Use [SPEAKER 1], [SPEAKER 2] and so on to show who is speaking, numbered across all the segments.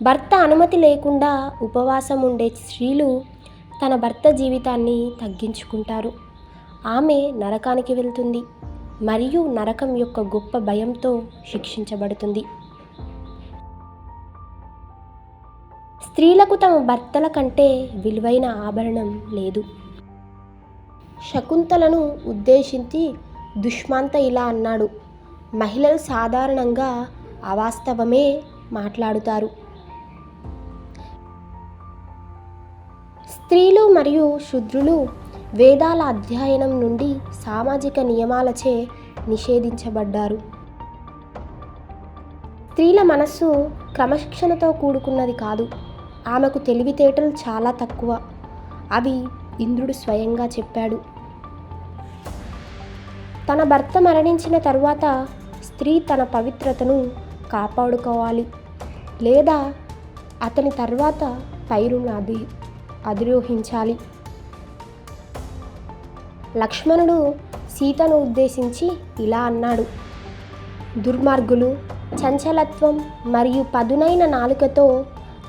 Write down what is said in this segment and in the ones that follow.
[SPEAKER 1] భర్త అనుమతి లేకుండా ఉపవాసం ఉండే స్త్రీలు తన భర్త జీవితాన్ని తగ్గించుకుంటారు. ఆమె నరకానికి వెళ్తుంది మరియు నరకం యొక్క గొప్ప భయంతో శిక్షించబడుతుంది. స్త్రీలకు తమ భర్తల కంటే విలువైన ఆభరణం లేదు. శకుంతలను ఉద్దేశించి దుష్మంత ఇలా అన్నాడు: మహిళలు సాధారణంగా అవాస్తవమే మాట్లాడుతారు. స్త్రీలు మరియు శూద్రులు వేదాల అధ్యయనం నుండి సామాజిక నియమాలచే నిషేధించబడ్డారు. స్త్రీల మనస్సు క్రమశిక్షణతో కూడుకున్నది కాదు. ఆమెకు తెలివితేటలు చాలా తక్కువ. అవి ఇంద్రుడు స్వయంగా చెప్పాడు. తన భర్త మరణించిన తరువాత స్త్రీ తన పవిత్రతను కాపాడుకోవాలి, లేదా అతని తర్వాత పైరును అధిరోహించాలి. లక్ష్మణుడు సీతను ఉద్దేశించి ఇలా అన్నాడు: దుర్మార్గులు చంచలత్వం మరియు పదునైన నాలుకతో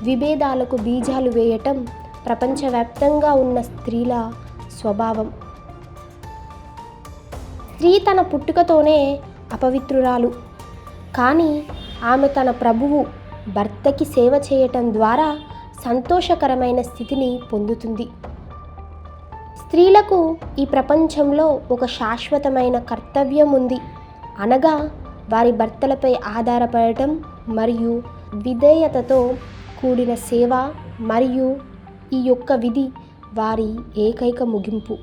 [SPEAKER 1] విభేదాలకు బీజాలు వేయటం ప్రపంచవ్యాప్తంగా ఉన్న స్త్రీల స్వభావం. స్త్రీ తన పుట్టుకతోనే అపవిత్రురాలు, కానీ ఆమె తన ప్రభువు భర్తకి సేవ చేయటం ద్వారా సంతోషకరమైన స్థితిని పొందుతుంది. స్త్రీలకు ఈ ప్రపంచంలో ఒక శాశ్వతమైన కర్తవ్యం ఉంది, అనగా వారి భర్తలపై ఆధారపడటం మరియు విధేయతతో కూడిన సేవ, మరియు ఈ యొక్క విధి వారి ఏకైక ముగింపు.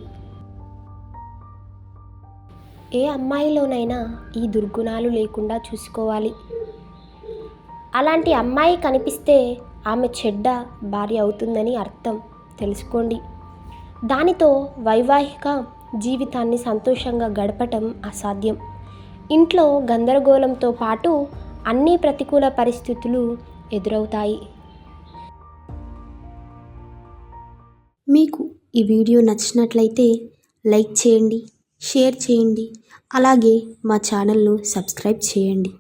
[SPEAKER 1] ఏ అమ్మాయిలోనైనా ఈ దుర్గుణాలు లేకుండా చూసుకోవాలి. అలాంటి అమ్మాయి కనిపిస్తే ఆమె చెడ్డ భార్య అవుతుందని అర్థం తెలుసుకోండి. దానితో వైవాహిక జీవితాన్ని సంతోషంగా గడపటం అసాధ్యం. ఇంట్లో గందరగోళంతో పాటు అన్ని ప్రతికూల పరిస్థితులు ఎదురవుతాయి.
[SPEAKER 2] మీకు ఈ వీడియో నచ్చినట్లయితే లైక్ చేయండి, షేర్ చేయండి, అలాగే మా ఛానల్ను సబ్స్క్రైబ్ చేయండి.